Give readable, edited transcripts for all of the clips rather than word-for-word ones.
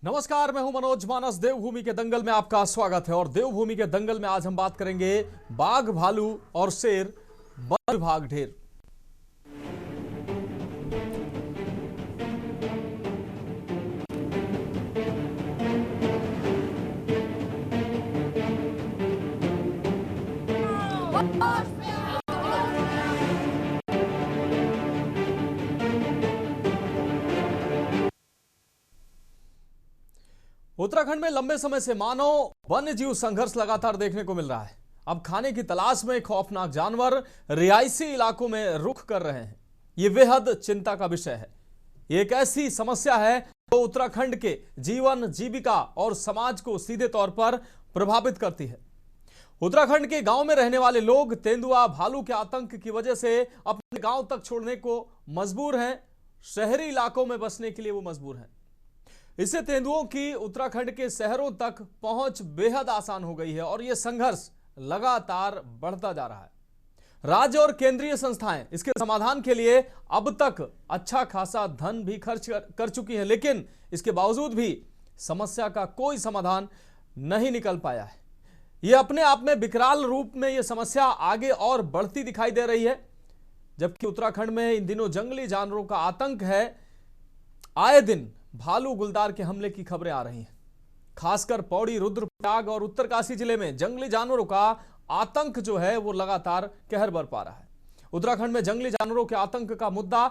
नमस्कार, मैं हूं मनोज मानस। देवभूमि के दंगल में आपका स्वागत है। और देवभूमि के दंगल में आज हम बात करेंगे बाघ, भालू और शेर, वन विभाग ढेर। उत्तराखंड में लंबे समय से मानव वन्य जीव संघर्ष लगातार देखने को मिल रहा है। अब खाने की तलाश में खौफनाक जानवर रिहायशी इलाकों में रुख कर रहे हैं। ये बेहद चिंता का विषय है। ये एक ऐसी समस्या है जो उत्तराखंड के जीवन, जीविका और समाज को सीधे तौर पर प्रभावित करती है। उत्तराखंड के गांव में रहने वाले लोग तेंदुआ, भालू के आतंक की वजह से अपने गांव तक छोड़ने को मजबूर हैं। शहरी इलाकों में बसने के लिए वो मजबूर हैं। इससे तेंदुओं की उत्तराखंड के शहरों तक पहुंच बेहद आसान हो गई है और यह संघर्ष लगातार बढ़ता जा रहा है। राज्य और केंद्रीय संस्थाएं इसके समाधान के लिए अब तक अच्छा खासा धन भी खर्च कर चुकी हैं, लेकिन इसके बावजूद भी समस्या का कोई समाधान नहीं निकल पाया है। यह अपने आप में विकराल रूप में यह समस्या आगे और बढ़ती दिखाई दे रही है। जबकि उत्तराखंड में इन दिनों जंगली जानवरों का आतंक है। आए दिन भालू, गुलदार के हमले की खबरें आ रही हैं। खासकर पौड़ी, रुद्रप्रयाग और उत्तरकाशी जिले में जंगली जानवरों का आतंक जो है वो लगातार कहर बरपा रहा है। उत्तराखंड में जंगली जानवरों के आतंक का मुद्दा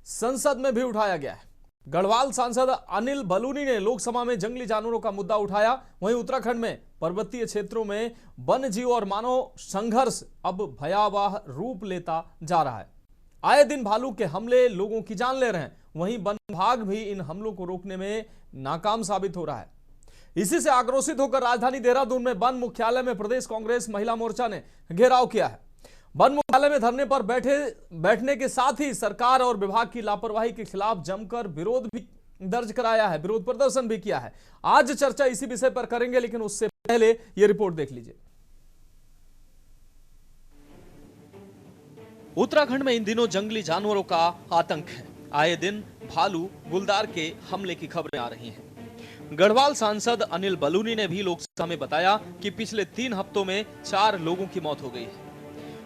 संसद में भी उठाया गया है। गढ़वाल सांसद अनिल बलूनी ने लोकसभा में जंगली जानवरों का मुद्दा उठाया। वहीं उत्तराखंड में पर्वतीय क्षेत्रों में वन्य जीव और मानव संघर्ष अब भयावह रूप लेता जा रहा है। आए दिन भालू के हमले लोगों की जान ले रहे हैं। वहीं वन विभाग भी इन हमलों को रोकने में नाकाम साबित हो रहा है। इसी से आक्रोशित होकर राजधानी देहरादून में वन मुख्यालय में प्रदेश कांग्रेस महिला मोर्चा ने घेराव किया है। वन मुख्यालय में धरने पर बैठने के साथ ही सरकार और विभाग की लापरवाही के खिलाफ जमकर विरोध भी दर्ज कराया है, विरोध प्रदर्शन भी किया है। आज चर्चा इसी विषय पर करेंगे, लेकिन उससे पहले यह रिपोर्ट देख लीजिए। उत्तराखंड में इन दिनों जंगली जानवरों का आतंक है। आए दिन भालू, गुलदार के हमले की खबरें आ रही हैं। गढ़वाल सांसद अनिल बलूनी ने भी लोकसभा में बताया कि पिछले 3 हफ्तों में 4 लोगों की मौत हो गई है।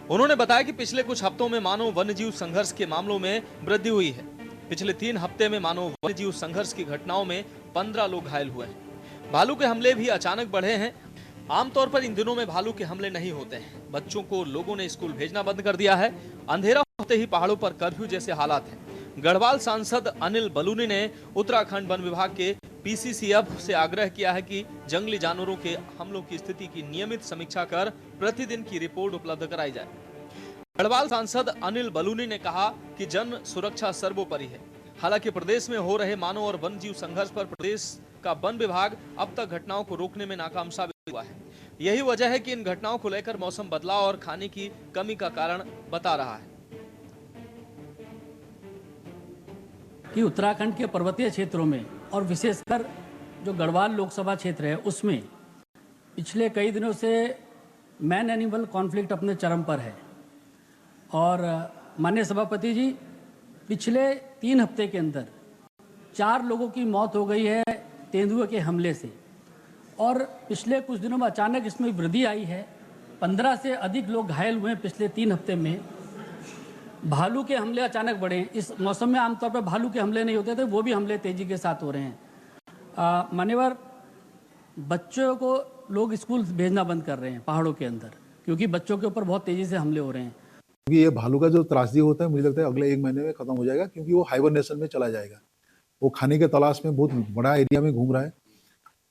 उन्होंने बताया कि पिछले कुछ हफ्तों में मानव वन्यजीव संघर्ष के मामलों में वृद्धि हुई है। पिछले 3 हफ्ते में मानव वन्यजीव संघर्ष की घटनाओं में 15 लोग घायल हुए हैं। भालू के हमले भी अचानक बढ़े हैं। आमतौर पर इन दिनों में भालू के हमले नहीं होते हैं। बच्चों को लोगों ने स्कूल भेजना बंद कर दिया है। अंधेरा होते ही पहाड़ों पर कर्फ्यू जैसे हालात हैं। गढ़वाल सांसद अनिल बलूनी ने उत्तराखंड वन विभाग के पीसीसीएफ से आग्रह किया है कि जंगली जानवरों के हमलों की स्थिति की नियमित समीक्षा कर प्रतिदिन की रिपोर्ट उपलब्ध कराई जाए। गढ़वाल सांसद अनिल बलूनी ने कहा कि जन सुरक्षा सर्वोपरि है। हालांकि प्रदेश में हो रहे मानव और वन्यजीव संघर्ष पर प्रदेश का वन विभाग अब तक घटनाओं को रोकने में नाकाम साबित हुआ है। यही वजह है कि इन घटनाओं को लेकर मौसम बदलाव और खाने की कमी का कारण बता रहा है। कि उत्तराखंड के पर्वतीय क्षेत्रों में और विशेषकर जो गढ़वाल लोकसभा क्षेत्र है उसमें पिछले कई दिनों से मैन एनिमल कॉन्फ्लिक्ट अपने चरम पर है। और माननीय सभापति जी, पिछले 3 हफ्ते के अंदर 4 लोगों की मौत हो गई है तेंदुए के हमले से। और पिछले कुछ दिनों में अचानक इसमें वृद्धि आई है। 15 से अधिक लोग घायल हुए हैं पिछले 3 हफ्ते में। भालू के हमले अचानक बढ़े। इस मौसम में आमतौर पर भालू के हमले नहीं होते थे, वो भी हमले तेजी के साथ हो रहे हैं। मान्यवर, बच्चों को लोग स्कूल भेजना बंद कर रहे हैं पहाड़ों के अंदर, क्योंकि बच्चों के ऊपर बहुत तेजी से हमले हो रहे हैं। क्योंकि ये भालू का जो त्रासदी होता है, मुझे लगता है अगले 1 महीने में खत्म हो जाएगा, क्योंकि वो हाइबरनेशन में चला जाएगा। वो खाने के तलाश में बहुत बड़ा एरिया में घूम रहा है।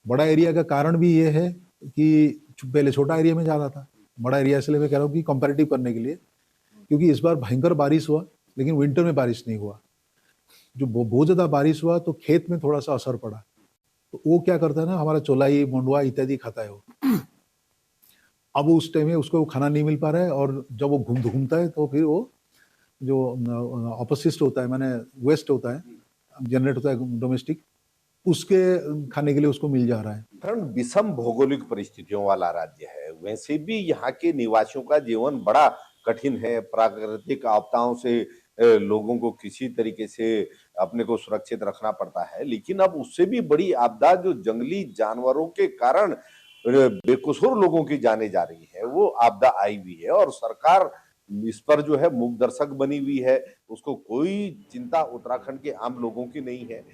बड़ा एरिया का कारण भी ये है कि पहले छोटा एरिया में ज्यादा था। बड़ा एरिया इसलिए मैं कह रहा हूँ कि कंपैरेटिव करने के लिए, क्योंकि इस बार भयंकर बारिश हुआ, लेकिन विंटर में बारिश नहीं हुआ। जो बहुत ज्यादा बारिश हुआ तो खेत में थोड़ा सा असर पड़ा। तो वो क्या करता है ना, हमारा चौलाई, मंडुआ इत्यादि खाता है वो। अब उस टाइम में उसको खाना नहीं मिल पा रहा है, और जब वो घूमता है तो फिर वो जो अपशिष्ट होता है, माने वेस्ट होता है, जनरेट होता है डोमेस्टिक, उसके खाने के लिए उसको मिल जा रहा है। उत्तराखंड विषम भौगोलिक परिस्थितियों वाला राज्य है। वैसे भी यहाँ के निवासियों का जीवन बड़ा कठिन है। प्राकृतिक आपदाओं से लोगों को किसी तरीके से अपने को सुरक्षित रखना पड़ता है, लेकिन अब उससे भी बड़ी आपदा जो जंगली जानवरों के कारण बेकसूर लोगों की जाने जा रही है, वो आपदा आई हुई है और सरकार इस पर जो है मूक दर्शक बनी हुई है। उसको कोई चिंता उत्तराखंड के आम लोगों की नहीं है।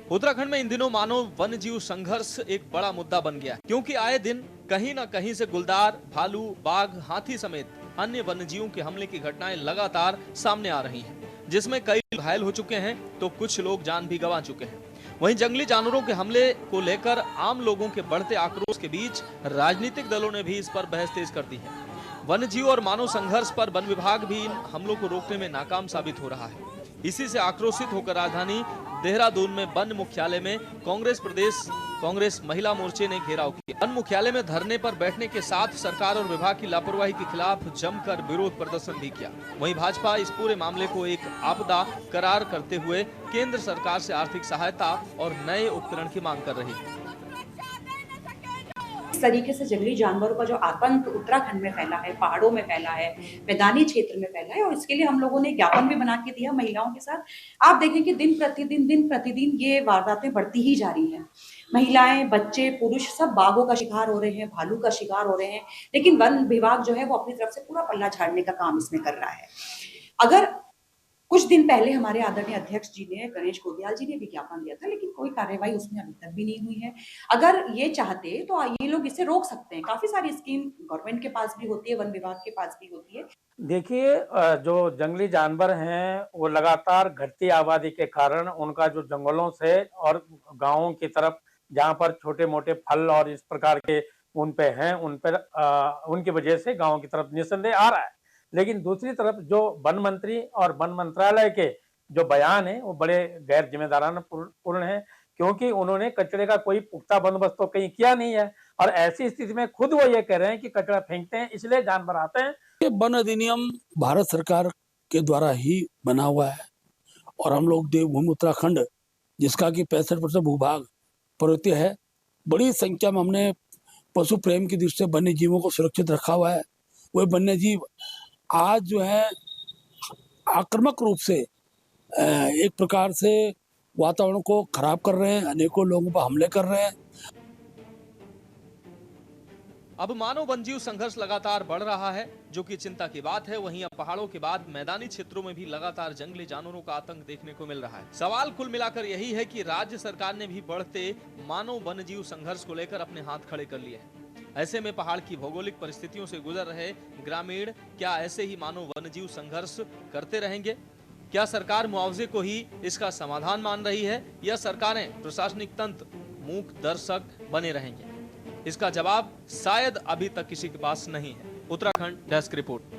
उत्तराखंड में इन दिनों मानव वन्य जीव संघर्ष एक बड़ा मुद्दा बन गया है, क्योंकि आए दिन कहीं न कहीं से गुलदार, भालू, बाघ, हाथी समेत अन्य वन्य जीवों के हमले की घटनाएं लगातार सामने आ रही हैं, जिसमें कई घायल हो चुके हैं तो कुछ लोग जान भी गंवा चुके हैं। वहीं जंगली जानवरों के हमले को लेकर आम लोगों के बढ़ते आक्रोश के बीच राजनीतिक दलों ने भी इस पर बहस तेज कर दी है। वन्य जीव और मानव संघर्ष पर वन विभाग भी इन हमलों को रोकने में नाकाम साबित हो रहा है। इसी से आक्रोशित होकर राजधानी देहरादून में वन मुख्यालय में कांग्रेस महिला मोर्चे ने घेराव किया। वन मुख्यालय में धरने पर बैठने के साथ सरकार और विभाग की लापरवाही के खिलाफ जमकर विरोध प्रदर्शन भी किया। वहीं भाजपा इस पूरे मामले को एक आपदा करार करते हुए केंद्र सरकार से आर्थिक सहायता और नए उपकरण की मांग कर रही है। इस तरीके से जंगली जानवरों का जो आतंक उत्तराखंड में फैला है, पहाड़ों में फैला है, मैदानी क्षेत्र में फैला है, और इसके लिए हम लोगों ने ज्ञापन भी बना के दिया महिलाओं के साथ। आप देखें कि दिन प्रतिदिन ये वारदातें बढ़ती ही जा रही हैं। महिलाएं, बच्चे, पुरुष सब बाघों का शिकार हो रहे हैं, भालू का शिकार हो रहे हैं, लेकिन वन विभाग जो है वो अपनी तरफ से पूरा पल्ला झाड़ने का काम इसमें कर रहा है। अगर कुछ दिन पहले हमारे आदरणीय अध्यक्ष जी ने, गणेश गोदियाल जी ने विज्ञापन दिया था, लेकिन कोई कार्यवाही उसमें अभी तक भी नहीं हुई है। अगर ये चाहते तो ये लोग इसे रोक सकते हैं। काफी सारी स्कीम गवर्नमेंट के पास भी होती है, वन विभाग के पास भी होती है। देखिए, जो जंगली जानवर हैं वो लगातार घटती आबादी के कारण उनका जो जंगलों से और गांवों की तरफ जहां पर छोटे मोटे फल और इस प्रकार के उन पे हैं, उन पर उनकी वजह से गांवों की तरफ निस्संदेह आ रहा है। लेकिन दूसरी तरफ जो वन मंत्री और वन मंत्रालय के जो बयान है वो बड़े गैर जिम्मेदाराना पूर्ण है, क्योंकि उन्होंने कचरे का कोई पुख्ता बंदोबस्त तो कहीं किया नहीं है और ऐसी स्थिति में खुद वो ये कह रहे हैं कि कचरा फेंकते हैं इसलिए जानवर आते हैं। ये वन अधिनियम भारत सरकार के द्वारा ही बना हुआ है और हम लोग देवभूमि उत्तराखंड, जिसका कि 65% भूभाग पर्वतीय है, बड़ी संख्या में हमने पशु प्रेम की दृष्टि से वन्य जीवों को सुरक्षित रखा हुआ है। वह वन्य जीव आज जो है आक्रामक रूप से एक प्रकार से वातावरण को खराब कर रहे हैं, अनेकों लोगों पर हमले कर रहे हैं। अब मानव वन्यजीव संघर्ष लगातार बढ़ रहा है, जो कि चिंता की बात है। वहीं अब पहाड़ों के बाद मैदानी क्षेत्रों में भी लगातार जंगली जानवरों का आतंक देखने को मिल रहा है। सवाल कुल मिलाकर यही है कि राज्य सरकार ने भी बढ़ते मानव वन्यजीव संघर्ष को लेकर अपने हाथ खड़े कर लिए हैं। ऐसे में पहाड़ की भौगोलिक परिस्थितियों से गुजर रहे ग्रामीण क्या ऐसे ही मानव वन्यजीव संघर्ष करते रहेंगे? क्या सरकार मुआवजे को ही इसका समाधान मान रही है या सरकारें, प्रशासनिक तंत्र मूक दर्शक बने रहेंगे? इसका जवाब शायद अभी तक किसी के पास नहीं है। Uttarakhand desk report.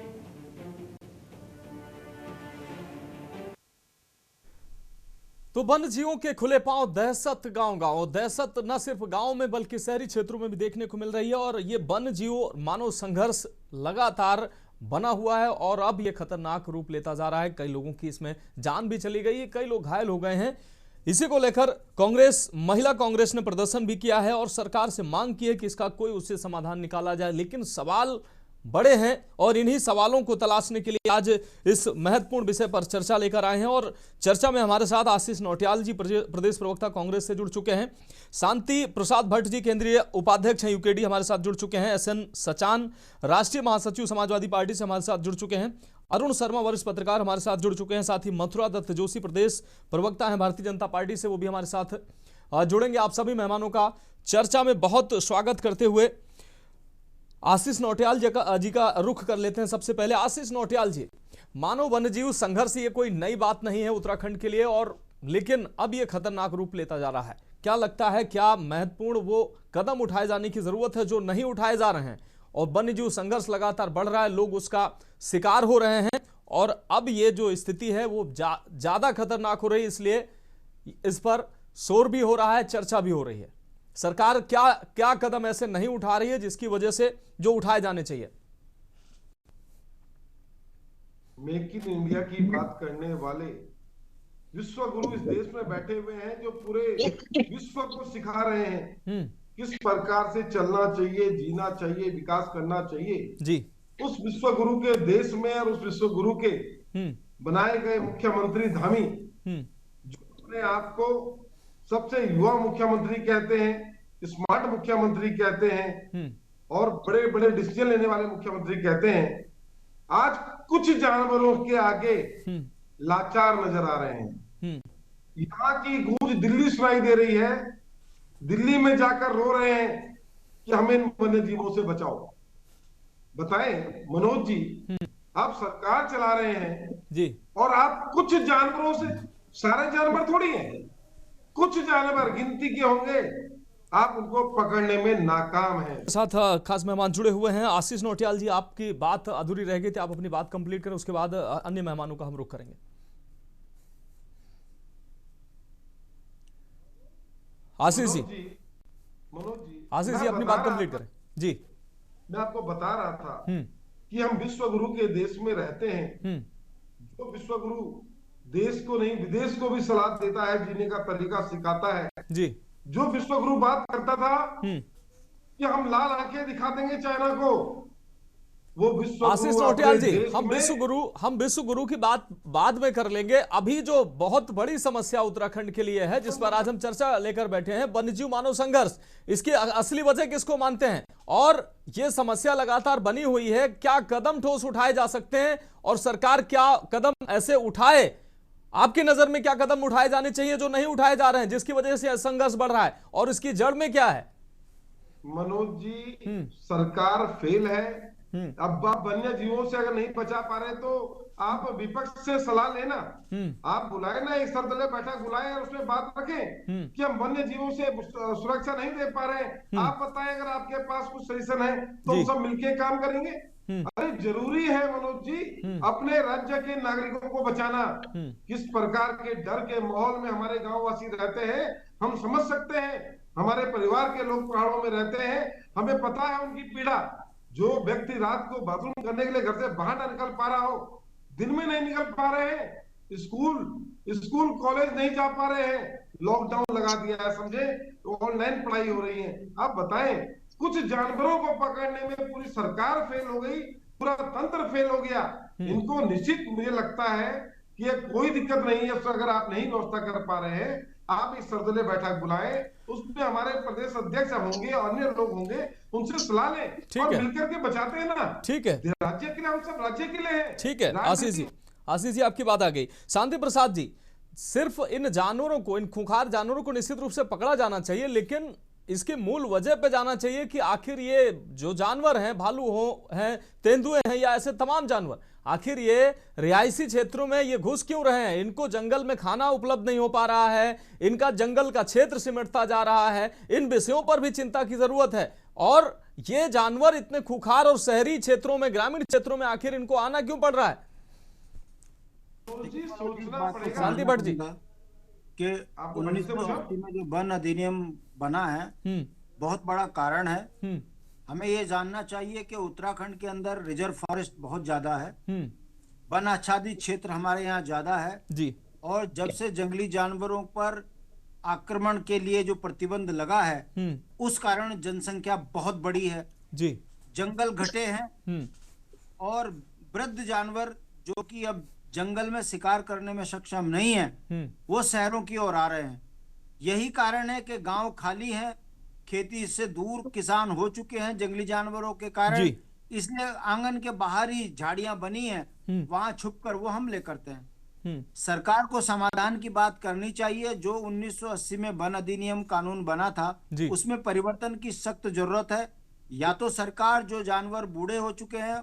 तो वन्य जीवों के खुले पांव दहशत गांव दहशत न सिर्फ गांव में बल्कि शहरी क्षेत्रों में भी देखने को मिल रही है और ये वन्य जीव मानव संघर्ष लगातार बना हुआ है और अब ये खतरनाक रूप लेता जा रहा है। कई लोगों की इसमें जान भी चली गई है, कई लोग घायल हो गए हैं। इसी को लेकर महिला कांग्रेस ने प्रदर्शन भी किया है और सरकार से मांग की है कि इसका कोई उससे समाधान निकाला जाए। लेकिन सवाल बड़े हैं और इन्हीं सवालों को तलाशने के लिए आज इस महत्वपूर्ण विषय पर चर्चा लेकर आए हैं और चर्चा में हमारे साथ आशीष नौटियाल जी, प्रदेश प्रवक्ता कांग्रेस से जुड़ चुके हैं। शांति प्रसाद भट्ट जी, केंद्रीय उपाध्यक्ष हैं यूकेडी, हमारे साथ जुड़ चुके हैं। SN सचान, राष्ट्रीय महासचिव समाजवादी पार्टी से हमारे साथ जुड़ चुके हैं। अरुण शर्मा, वरिष्ठ पत्रकार, हमारे साथ जुड़ चुके हैं। साथ ही मथुरा दत्त जोशी, प्रदेश प्रवक्ता हैं भारतीय जनता पार्टी से, वो भी हमारे साथ जुड़ेंगे। आप सभी मेहमानों का चर्चा में बहुत स्वागत करते हुए आशीष नौटियाल जी का रुख कर लेते हैं। सबसे पहले आशीष नौटियाल जी, मानव वन्यजीव संघर्ष ये कोई नई बात नहीं है उत्तराखंड के लिए, और लेकिन अब ये खतरनाक रूप लेता जा रहा है। क्या लगता है, क्या महत्वपूर्ण वो कदम उठाए जाने की जरूरत है जो नहीं उठाए जा रहे हैं? और वन्यजीव संघर्ष लगातार बढ़ रहा है, लोग उसका शिकार हो रहे हैं और अब ये जो स्थिति है वो ज्यादा खतरनाक हो रही है, इसलिए इस पर शोर भी हो रहा है, चर्चा भी हो रही है। सरकार क्या कदम ऐसे नहीं उठा रही है जिसकी वजह से जो उठाए जाने चाहिए? मेक इन इंडिया की बात करने वाले विश्व गुरु इस देश में बैठे हुए हैं जो पूरे विश्व को सिखा रहे हैं किस प्रकार से चलना चाहिए, जीना चाहिए, विकास करना चाहिए। जी, उस विश्व गुरु के देश में और उस विश्व गुरु के बनाए गए मुख्यमंत्री धामी जो अपने आप को सबसे युवा मुख्यमंत्री कहते हैं, स्मार्ट मुख्यमंत्री कहते हैं और बड़े बड़े डिसीजन लेने वाले मुख्यमंत्री कहते हैं, आज कुछ जानवरों के आगे लाचार नजर आ रहे हैं। यहाँ की गूंज दिल्ली सुनाई दे रही है, दिल्ली में जाकर रो रहे हैं कि हमें इन वन्य जीवों से बचाओ। बताएं मनोज जी, आप सरकार चला रहे हैं जी, और आप कुछ जानवरों से, सारे जानवर थोड़ी हैं, कुछ जानवर गिनती के होंगे, आप उनको पकड़ने में नाकाम हैं। साथ खास मेहमान जुड़े हुए हैं। आशीष नौटियाल जी, आपकी बात अधूरी रह गई थी, आप अपनी बात कंप्लीट करें, उसके बाद अन्य मेहमानों का हम रुख करेंगे। आशीष जी, आशीष जी अपनी बात कंप्लीट करें जी। मैं आपको बता रहा था कि हम विश्व गुरु के देश में रहते हैं, जो विश्व गुरु देश को नहीं विदेश को भी सलाह देता है, जीने का तरीका सिखाता है जी। जो विश्व गुरु बात करता था कि हम लाल आंखें दिखा देंगे चाइना को, वो विश्व आशीष नौटियाल जी, हम विश्व गुरु की बात बाद में कर लेंगे। अभी जो बहुत बड़ी समस्या उत्तराखंड के लिए है, जिस पर आज हम चर्चा लेकर बैठे हैं, वन्यजीव मानव संघर्ष, इसकी असली वजह किसको मानते हैं और ये समस्या लगातार बनी हुई है, क्या कदम ठोस उठाए जा सकते हैं और सरकार क्या कदम ऐसे उठाए, आपकी नजर में क्या कदम उठाए जाने चाहिए जो नहीं उठाए जा रहे हैं, जिसकी वजह से संघर्ष बढ़ रहा है, और इसकी जड़ में क्या है? मनोज जी, सरकार फेल है। अब आप वन्य जीवों से अगर नहीं बचा पा रहे तो आप विपक्ष से सलाह लेना, आप बुलाए ना, एक सर्वदलीय बैठक बुलाए और उसमें बात रखें कि हम वन्य जीवों से सुरक्षा नहीं दे पा रहे हैं, आप बताएं अगर आपके पास कुछ सजेशन है तो हम सब मिलके काम करेंगे। अरे जरूरी है मनोज जी, अपने राज्य के नागरिकों को बचाना। किस प्रकार के डर के माहौल में हमारे गांववासी रहते हैं हम समझ सकते हैं। हमारे परिवार के लोग पहाड़ों में रहते हैं, हमें पता है उनकी पीड़ा। जो व्यक्ति रात को बाथरूम करने के लिए घर से बाहर न निकल पा रहा हो, दिन में नहीं निकल पा रहे हैं, स्कूल कॉलेज नहीं जा पा रहे हैं, लॉकडाउन लगा दिया है, समझे, तो ऑनलाइन पढ़ाई हो रही है। आप बताएं, कुछ जानवरों को पकड़ने में पूरी सरकार फेल हो गई, पूरा तंत्र फेल हो गया। इनको निश्चित मुझे लगता है कि ये कोई दिक्कत नहीं है, अगर आप नहीं व्यवस्था कर पा रहे हैं, आप इस सर्वदलीय बैठक बुलाएं, उसमें हमारे प्रदेश अध्यक्ष होंगे, अन्य लोग होंगे, उनसे सलाह लें और मिलकर के बचाते हैं ना। ठीक है, राज्य के लिए हम सब राज्य के लिए हैं। ठीक है आशीष जी आपकी बात आ गई। शांति प्रसाद जी, सिर्फ इन जानवरों को, इन खूंखार जानवरों को निश्चित रूप से पकड़ा जाना चाहिए, लेकिन इसके मूल वजह पे जाना चाहिए कि आखिर ये जो जानवर हैं, भालू हैं, तेंदुए हैं या ऐसे तमाम जानवर, आखिर ये रिहायशी क्षेत्रों में ये घुस क्यों रहे हैं? इनको जंगल में खाना उपलब्ध नहीं हो पा रहा है, इनका जंगल का क्षेत्र सिमटता जा रहा है, इन विषयों पर भी चिंता की जरूरत है। और ये जानवर इतने खूंखार और शहरी क्षेत्रों में, ग्रामीण क्षेत्रों में आखिर इनको आना क्यों पड़ रहा है? शांति भट्ट जी, कि 1980 में जो वन अधिनियम बना है बहुत बड़ा कारण है। हमें ये जानना चाहिए कि उत्तराखंड के अंदर रिजर्व फॉरेस्ट बहुत ज्यादा है, वन आच्छादित क्षेत्र हमारे यहाँ ज्यादा है जी, और जब से जंगली जानवरों पर आक्रमण के लिए जो प्रतिबंध लगा है उस कारण जनसंख्या बहुत बड़ी है जी, जंगल घटे हैं और वृद्ध जानवर जो कि अब जंगल में शिकार करने में सक्षम नहीं है वो शहरों की ओर आ रहे हैं। यही कारण है कि गांव खाली है, खेती से दूर किसान हो चुके हैं जंगली जानवरों के कारण, इसलिए आंगन के बाहर ही झाड़ियां बनी हैं, वहां छुपकर वो हमले करते हैं। सरकार को समाधान की बात करनी चाहिए। जो 1980 में वन अधिनियम कानून बना था उसमें परिवर्तन की सख्त जरूरत है। या तो सरकार जो जानवर बूढ़े हो चुके हैं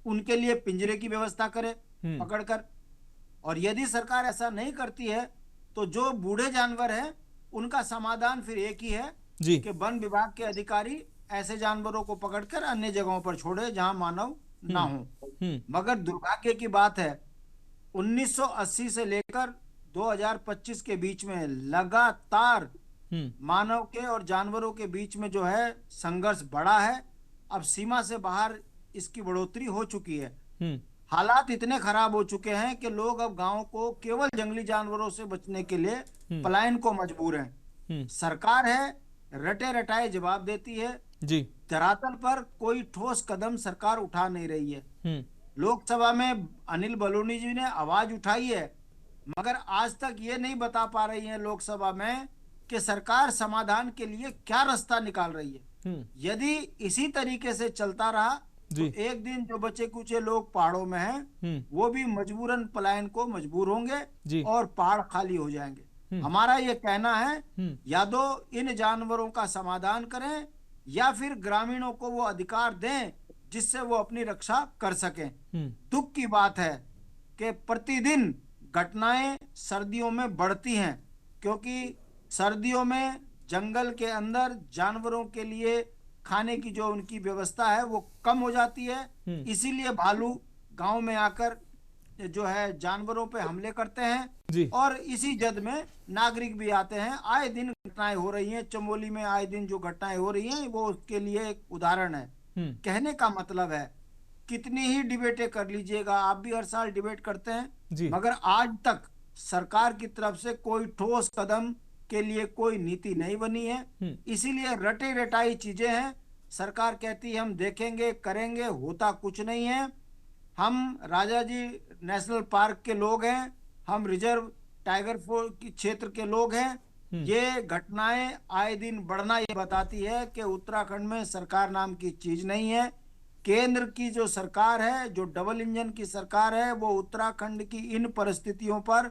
उनके लिए पिंजरे की व्यवस्था करे पकड़कर, और यदि सरकार ऐसा नहीं करती है तो जो बूढ़े जानवर हैं उनका समाधान फिर एक ही है कि वन विभाग के अधिकारी ऐसे जानवरों को पकड़कर अन्य जगहों पर छोड़े जहां मानव ना हो। मगर दुर्भाग्य की बात है 1980 से लेकर 2025 के बीच में लगातार मानव के और जानवरों के बीच में जो है संघर्ष बढ़ा है। अब सीमा से बाहर इसकी बढ़ोतरी हो चुकी है। हालात इतने खराब हो चुके हैं कि लोग अब गांव को केवल जंगली जानवरों से बचने के लिए पलायन को मजबूर हैं। सरकार है रटे रटाए जवाब देती है, जी। धरातल पर कोई ठोस कदम सरकार उठा नहीं रही है। लोकसभा में अनिल बलूनी जी ने आवाज उठाई है, मगर आज तक ये नहीं बता पा रही है लोकसभा में कि सरकार समाधान के लिए क्या रास्ता निकाल रही है। यदि इसी तरीके से चलता रहा तो एक दिन जो बचे कुचे लोग पहाड़ों में हैं वो भी मजबूरन पलायन को मजबूर होंगे और पहाड़ खाली हो जाएंगे। हमारा ये कहना है या तो इन जानवरों का समाधान करें या फिर ग्रामीणों को वो अधिकार दें जिससे वो अपनी रक्षा कर सकें। दुख की बात है कि प्रतिदिन घटनाएं सर्दियों में बढ़ती हैं, क्योंकि सर्दियों में जंगल के अंदर जानवरों के लिए खाने की जो उनकी व्यवस्था है वो कम हो जाती है। इसीलिए भालू गांव में आकर जो है जानवरों पे हमले करते हैं और इसी जद में नागरिक भी आते हैं। आए दिन घटनाएं हो रही हैं, चमोली में आए दिन जो घटनाएं हो रही हैं वो उसके लिए एक उदाहरण है। कहने का मतलब है कितनी ही डिबेटें कर लीजिएगा, आप भी हर साल डिबेट करते हैं, मगर आज तक सरकार की तरफ से कोई ठोस कदम के लिए कोई नीति नहीं बनी है। इसीलिए रटे रटाई चीजें हैं। सरकार कहती है हम देखेंगे करेंगे, होता कुछ नहीं है। हम राजाजी नेशनल पार्क के लोग हैं, हम रिजर्व टाइगर क्षेत्र के लोग हैं। ये घटनाएं आए दिन बढ़ना ये बताती है कि उत्तराखंड में सरकार नाम की चीज नहीं है। केंद्र की जो सरकार है, जो डबल इंजन की सरकार है, वो उत्तराखंड की इन परिस्थितियों पर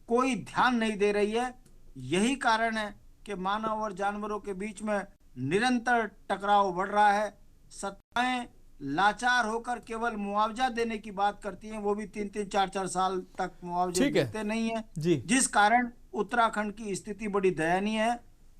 कोई ध्यान नहीं दे रही है। यही कारण है कि मानव और जानवरों के बीच में निरंतर टकराव बढ़ रहा है। सत्ताएं लाचार होकर केवल मुआवजा देने की बात करती हैं, वो भी 3-3, 4-4 साल तक मुआवजा देते नहीं है, जिस कारण उत्तराखंड की स्थिति बड़ी दयनीय है।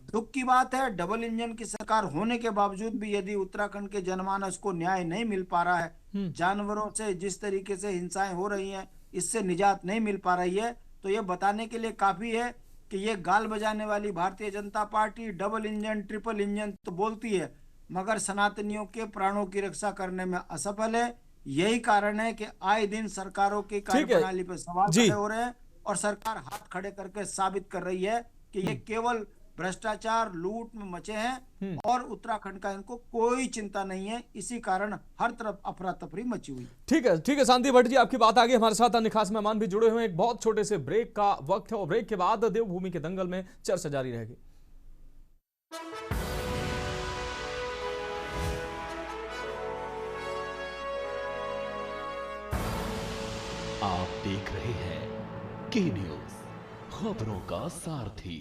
दुख की बात है, डबल इंजन की सरकार होने के बावजूद भी यदि उत्तराखंड के जनमानस को न्याय नहीं मिल पा रहा है, जानवरों से जिस तरीके से हिंसाएं हो रही हैं इससे निजात नहीं मिल पा रही है, तो ये बताने के लिए काफी है कि ये गाल बजाने वाली Bharatiya Janata party double engine triple engine तो बोलती है मगर सनातनियों के प्राणों की रक्षा करने में असफल है। यही कारण है कि आए दिन सरकारों की कार्यप्रणाली पर सवाल खड़े हो रहे हैं और सरकार हाथ खड़े करके साबित कर रही है कि ये केवल भ्रष्टाचार लूट में मचे हैं और उत्तराखंड का इनको कोई चिंता नहीं है। इसी कारण हर तरफ अफरा तफरी मची हुई। ठीक है शांति भट्ट जी, आपकी बात आगे। हमारे साथ अन्य खास मेहमान भी जुड़े हुए हैं। एक बहुत छोटे से ब्रेक का वक्त है और ब्रेक के बाद देवभूमि के दंगल में चर्चा जारी रहेगी। आप देख रहे हैं के न्यूज, खबरों का सारथी।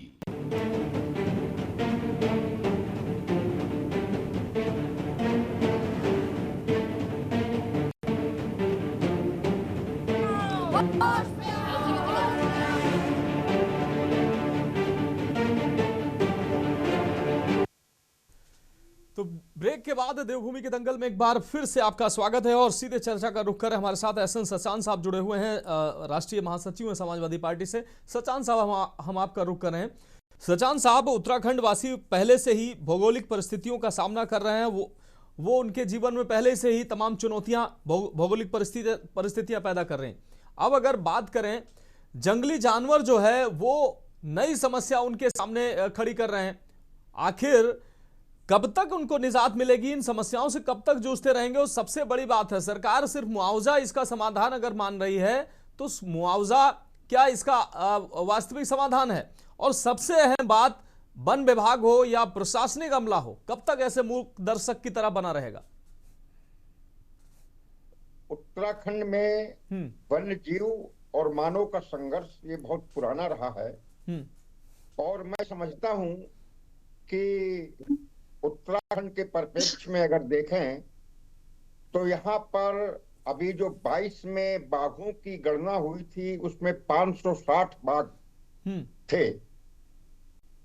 तो ब्रेक के बाद देवभूमि के दंगल में एक बार फिर से आपका स्वागत है और सीधे चर्चा का रुख कर हमारे साथ एसएन सचान साहब जुड़े हुए हैं, राष्ट्रीय महासचिव हैं समाजवादी पार्टी से। सचान साहब, हम आपका रुख कर रहे हैं। सचान साहब, उत्तराखंड वासी पहले से ही भौगोलिक परिस्थितियों का सामना कर रहे हैं। वो उनके जीवन में पहले से ही तमाम चुनौतियां, भौगोलिक परिस्थितियां पैदा कर रहे हैं। अब अगर बात करें, जंगली जानवर जो है वो नई समस्या उनके सामने खड़ी कर रहे हैं। आखिर कब तक उनको निजात मिलेगी? इन समस्याओं से कब तक जूझते रहेंगे? और सबसे बड़ी बात है, सरकार सिर्फ मुआवजा इसका समाधान अगर मान रही है तो मुआवजा क्या इसका वास्तविक समाधान है? और सबसे अहम बात, वन विभाग हो या प्रशासनिक अमला हो, कब तक ऐसे मूक दर्शक की तरह बना रहेगा? उत्तराखंड में वन्य जीव और मानव का संघर्ष ये बहुत पुराना रहा है और मैं समझता हूं कि उत्तराखंड के परिप्रेक्ष्य में अगर देखें तो यहाँ पर अभी जो 22 में बाघों की गणना हुई थी उसमें 560 बाघ थे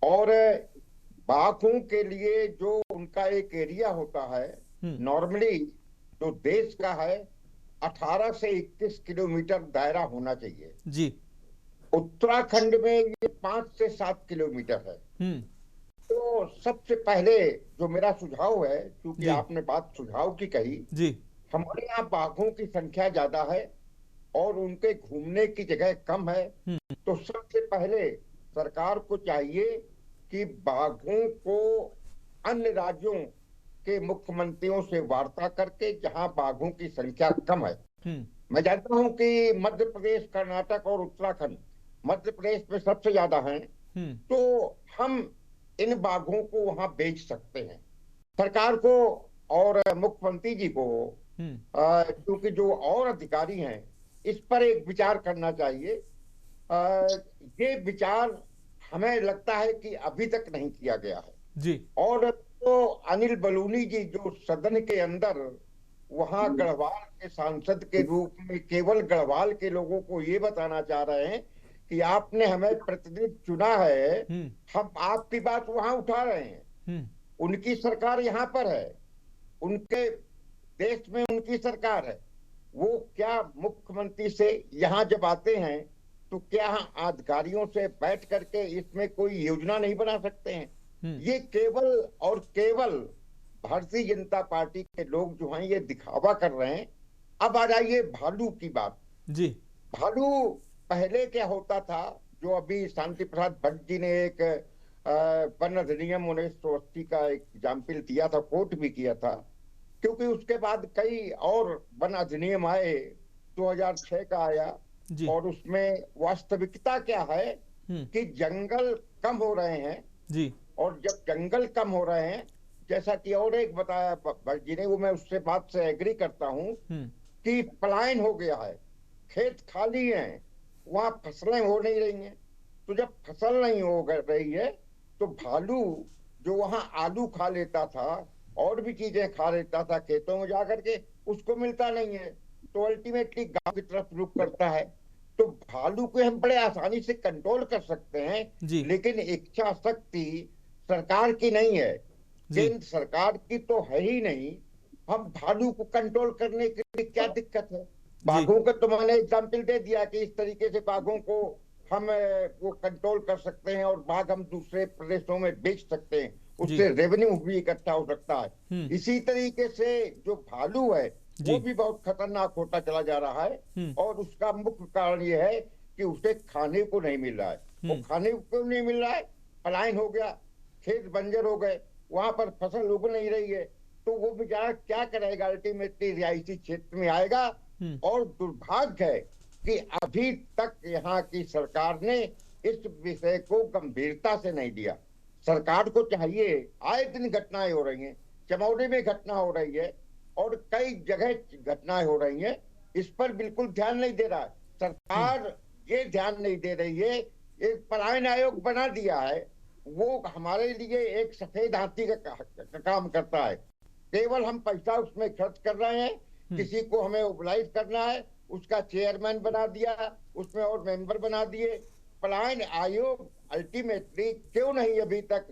और बाघों के लिए जो उनका एक एरिया होता है नॉर्मली जो देश का है 18 से 21 किलोमीटर दायरा होना चाहिए जी। उत्तराखंड में ये 5 से 7 किलोमीटर है। तो सबसे पहले जो मेरा सुझाव है, क्योंकि आपने बात सुझाव की कही जी, हमारे यहाँ बाघों की संख्या ज्यादा है और उनके घूमने की जगह कम है, तो सबसे पहले सरकार को चाहिए कि बाघों को अन्य राज्यों के मुख्यमंत्रियों से वार्ता करके जहां बाघों की संख्या कम है। मैं जानता हूं कि मध्य प्रदेश, कर्नाटक और उत्तराखंड, मध्य प्रदेश में सबसे ज्यादा हैं, तो हम इन बाघों को वहां बेच सकते हैं। सरकार को और मुख्यमंत्री जी को क्योंकि जो और अधिकारी हैं इस पर एक विचार करना चाहिए। ये विचार हमें लगता है कि अभी तक नहीं किया गया है जी। और तो अनिल बलूनी जी जो सदन के अंदर वहां गढ़वाल के सांसद के रूप में केवल गढ़वाल के लोगों को ये बताना चाह रहे हैं कि आपने हमें प्रतिनिधि चुना है, हम आपकी बात वहां उठा रहे हैं। उनकी सरकार यहाँ पर है, उनके देश में उनकी सरकार है। वो क्या मुख्यमंत्री से यहाँ जब आते हैं तो क्या अधिकारियों से बैठ करके इसमें कोई योजना नहीं बना सकते हैं? ये केवल और केवल भारतीय जनता पार्टी के लोग जो हैं ये दिखावा कर रहे हैं। अब आ जाइए भालू की बात जी। भालू पहले क्या होता था, जो अभी शांति प्रसाद भट्ट जी ने एक वन अधिनियम 1980 का एक एग्जाम्पल दिया था, कोट भी किया था, क्योंकि उसके बाद कई और वन अधिनियम आए, 2006 का आया और उसमें वास्तविकता क्या है कि जंगल कम हो रहे हैं जी। और जब जंगल कम हो रहे हैं, जैसा कि और एक बताया भट्ट जी ने, वो मैं उससे बात से एग्री करता हूं कि पलायन हो गया है, खेत खाली हैं, वहां फसलें हो नहीं रही हैं। तो जब फसल नहीं हो रही है तो भालू जो वहां आलू खा लेता था और भी चीजें खा लेता था खेतों में जाकर के, उसको मिलता नहीं है, तो अल्टीमेटली गांव की तरफ रुख करता है। तो भालू को हम बड़े आसानी से कंट्रोल कर सकते हैं, लेकिन इच्छा शक्ति सरकार की नहीं है, केंद्र सरकार की तो है ही नहीं। हम भालू को कंट्रोल करने के लिए क्या दिक्कत है? बाघों का तो मैंने एग्जाम्पल दे दिया कि इस तरीके से बाघों को हम वो कंट्रोल कर सकते हैं और बाघ हम दूसरे प्रदेशों में बेच सकते हैं, उससे रेवेन्यू भी इकट्ठा हो सकता है। इसी तरीके से जो भालू है वो भी बहुत खतरनाक होता चला जा रहा है और उसका मुख्य कारण ये है कि उसे खाने को नहीं मिल रहा है। वो खाने को नहीं मिल रहा है, पलायन हो गया, खेत बंजर हो गए, वहां पर फसल उग नहीं रही है, तो वो बेचारा क्या करेगा? अल्टीमेटली रिहायशी क्षेत्र में आएगा। और दुर्भाग्य है कि अभी तक यहाँ की सरकार ने इस विषय को गंभीरता से नहीं लिया। सरकार को चाहिए, आए दिन घटनाएं हो रही हैं, चमौली में घटना हो रही है और कई जगह घटनाएं हो रही हैं, इस पर बिल्कुल ध्यान नहीं दे रहा है। सरकार ये ध्यान नहीं दे रही है, एक पलायन आयोग बना दिया है, वो हमारे लिए एक सफेद हाथी का काम करता है। केवल हम पैसा उसमें खर्च कर रहे हैं, किसी को हमें ओबलाइज करना है, उसका चेयरमैन बना दिया, उसमें और मेंबर बना दिए। पलायन आयोग अल्टीमेटली क्यों नहीं अभी तक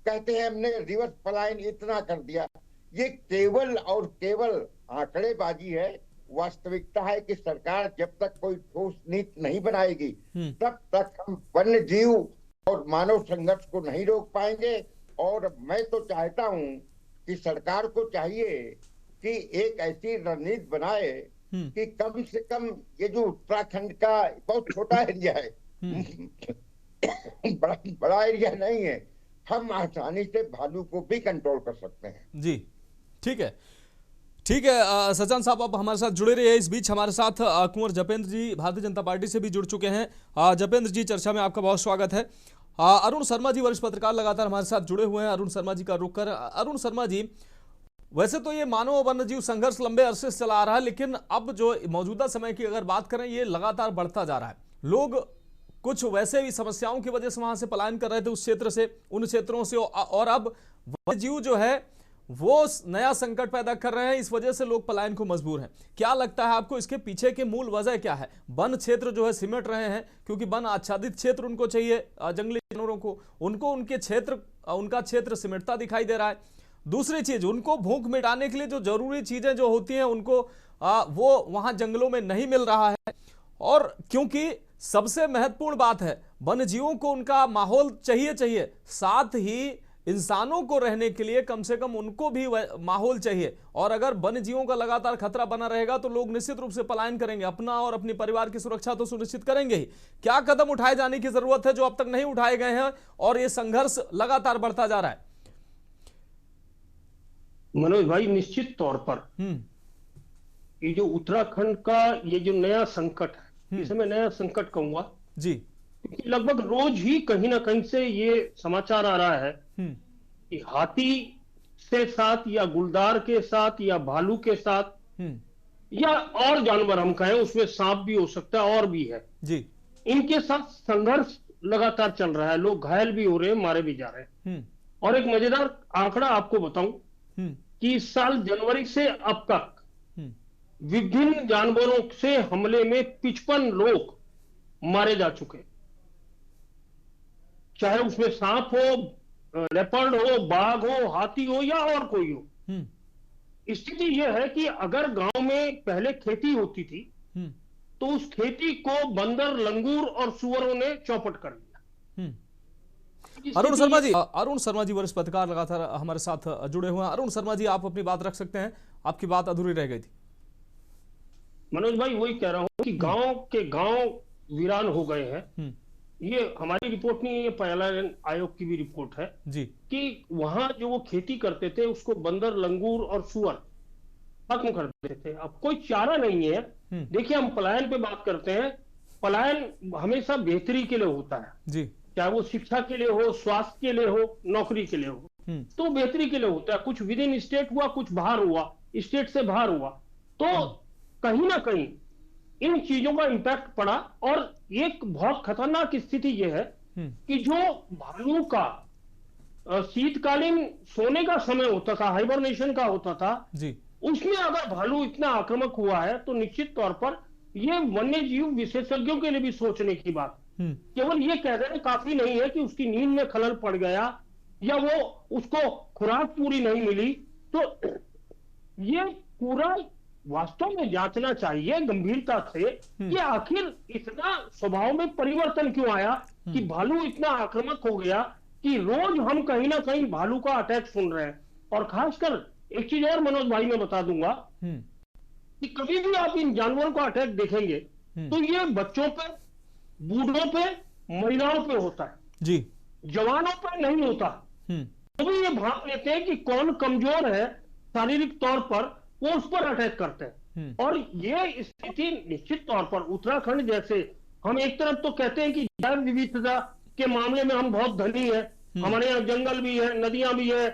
कहते हैं हमने रिवर्स पलायन इतना कर दिया? ये केवल और केवल आंकड़ेबाजी है। वास्तविकता है कि सरकार जब तक कोई ठोस नीति नहीं बनाएगी तब तक हम वन्य जीव और मानव संघर्ष को नहीं रोक पाएंगे। और मैं तो चाहता हूं कि सरकार को चाहिए कि एक ऐसी रणनीति बनाए कि कम से कम ये जो उत्तराखंड का बहुत छोटा एरिया है, बड़ा एरिया नहीं है, हम आसानी से भालू को भी कंट्रोल कर सकते हैं। जी ठीक है, ठीक है। सज्जन साहब आप हमारे साथ जुड़े रहिए। इस बीच हमारे साथ कुंवर जपेंद्र जी भारतीय जनता पार्टी से भी जुड़ चुके हैं। जपेंद्र जी, चर्चा में आपका बहुत स्वागत है। अरुण शर्मा जी वरिष्ठ पत्रकार लगातार हमारे साथ जुड़े हुए हैं। अरुण शर्मा जी का रुख कर। अरुण शर्मा जी, वैसे तो ये मानव वन्य जीव संघर्ष लंबे अरसे से चला आ रहा है, लेकिन अब जो मौजूदा समय की अगर बात करें, ये लगातार बढ़ता जा रहा है। लोग कुछ वैसे भी समस्याओं की वजह से वहां से पलायन कर रहे थे, उस क्षेत्र से, उन क्षेत्रों से, और अब वन्य जीव जो है वो नया संकट पैदा कर रहे हैं। इस वजह से लोग पलायन को मजबूर हैं। क्या लगता है आपको, इसके पीछे की मूल वजह क्या है? वन क्षेत्र जो है सिमट रहे हैं, क्योंकि वन आच्छादित क्षेत्र उनको चाहिए, जंगली जानवरों को, उनको उनके क्षेत्र, उनका क्षेत्र सिमटता दिखाई दे रहा है। दूसरी चीज, उनको भूख मिटाने के लिए जो जरूरी चीजें जो होती हैं उनको वो वहां जंगलों में नहीं मिल रहा है। और क्योंकि सबसे महत्वपूर्ण बात है, वन्य जीवों को उनका माहौल चाहिए, साथ ही इंसानों को रहने के लिए कम से कम उनको भी माहौल चाहिए। और अगर वन्य जीवों का लगातार खतरा बना रहेगा तो लोग निश्चित रूप से पलायन करेंगे, अपना और अपने परिवार की सुरक्षा तो सुनिश्चित करेंगे ही। क्या कदम उठाए जाने की जरूरत है जो अब तक नहीं उठाए गए हैं और ये संघर्ष लगातार बढ़ता जा रहा है? मनोज भाई, निश्चित तौर पर ये जो उत्तराखंड का ये जो नया संकट है, इसे मैं नया संकट कहूंगा जी, क्योंकि लगभग रोज ही कहीं ना कहीं से ये समाचार आ रहा है कि हाथी से साथ या गुलदार के साथ या भालू के साथ या और जानवर हम कहें, उसमें सांप भी हो सकता है और भी है जी, इनके साथ संघर्ष लगातार चल रहा है। लोग घायल भी हो रहे हैं, मारे भी जा रहे हैं। और एक मजेदार आंकड़ा आपको बताऊं कि इस साल जनवरी से अब तक विभिन्न जानवरों से हमले में 55 लोग मारे जा चुके, चाहे उसमें सांप हो, लेपर्ड हो, बाघ हो, हाथी हो या और कोई हो। स्थिति यह है कि अगर गांव में पहले खेती होती थी तो उस खेती को बंदर, लंगूर और सुअरों ने चौपट कर दिया। अरुण शर्मा जी वरिष्ठ पत्रकार लगातार हमारे साथ जुड़े हुए हैं। अरुण शर्मा जी, आप अपनी बात रख सकते हैं, आपकी बात अधूरी रह गई थी। मनोज भाई, वही कह रहा हूं कि गांव के गांव वीरान हो गए हैं। ये हमारी रिपोर्ट नहीं है, ये पर्यावरण आयोग की भी रिपोर्ट है जी, कि वहां जो वो खेती करते थे उसको बंदर, लंगूर और सुअर खत्म कर देते थे। अब कोई चारा नहीं है। देखिए, हम पलायन पे बात करते हैं, पलायन हमेशा बेहतरी के लिए होता है जी, चाहे वो शिक्षा के लिए हो, स्वास्थ्य के लिए हो, नौकरी के लिए हो, तो बेहतरी के लिए होता है। कुछ विद इन स्टेट हुआ, कुछ बाहर हुआ, स्टेट से बाहर हुआ, तो कहीं ना कहीं इन चीजों का इंपैक्ट पड़ा। और एक बहुत खतरनाक स्थिति यह है कि जो भालू का शीतकालीन सोने का समय होता था, हाइबरनेशन का होता था जी, उसमें अगर भालू इतना आक्रामक हुआ है तो निश्चित तौर पर ये वन्य जीव विशेषज्ञों के लिए भी सोचने की बात। केवल ये कह देना काफी नहीं है कि उसकी नींद में खलल पड़ गया या वो उसको खुराक पूरी नहीं मिली, तो ये पूरा वास्तव में जांचना चाहिए गंभीरता से कि आखिर इतना स्वभाव में परिवर्तन क्यों आया कि भालू इतना आक्रामक हो गया कि रोज हम कहीं ना कहीं भालू का अटैक सुन रहे हैं। और खासकर एक चीज और मनोज भाई मैं बता दूंगा कि कभी भी आप इन जानवरों का अटैक देखेंगे तो ये बच्चों पे, बूढ़ों पे, महिलाओं पे होता है जी, जवानों पे नहीं होता। तो भी ये भाप लेते हैं कि कौन कमजोर है शारीरिक तौर पर, वो उस पर अटैक करते हैं। और ये स्थिति निश्चित तौर पर उत्तराखंड जैसे, हम एक तरफ तो कहते हैं कि जैव विविधता के मामले में हम बहुत धनी है, हमारे यहाँ जंगल भी है, नदियां भी है,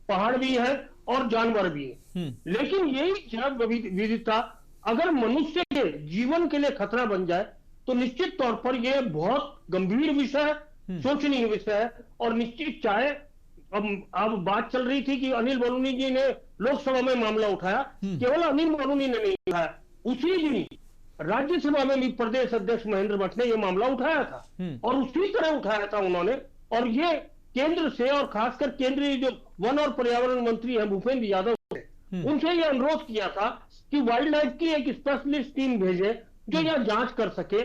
पहाड़ भी है और जानवर भी है, लेकिन यही जैव विविधता अगर मनुष्य के जीवन के लिए खतरा बन जाए तो निश्चित तौर पर यह बहुत गंभीर विषय है, सोचनीय विषय है। और निश्चित चाहे अब बात चल रही थी कि अनिल बलूनी जी ने लोकसभा में मामला उठाया, केवल अनिल बलूनी ने नहीं उठाया, उसी दिन राज्यसभा में भी प्रदेश अध्यक्ष महेंद्र भट्ट ने यह मामला उठाया था और उसी तरह उठाया था उन्होंने। और ये केंद्र से और खासकर केंद्रीय जो वन और पर्यावरण मंत्री हैं भूपेंद्र यादव से, उनसे यह अनुरोध किया था कि वाइल्ड लाइफ की एक स्पेशलिस्ट टीम भेजे जो यह जांच कर सके,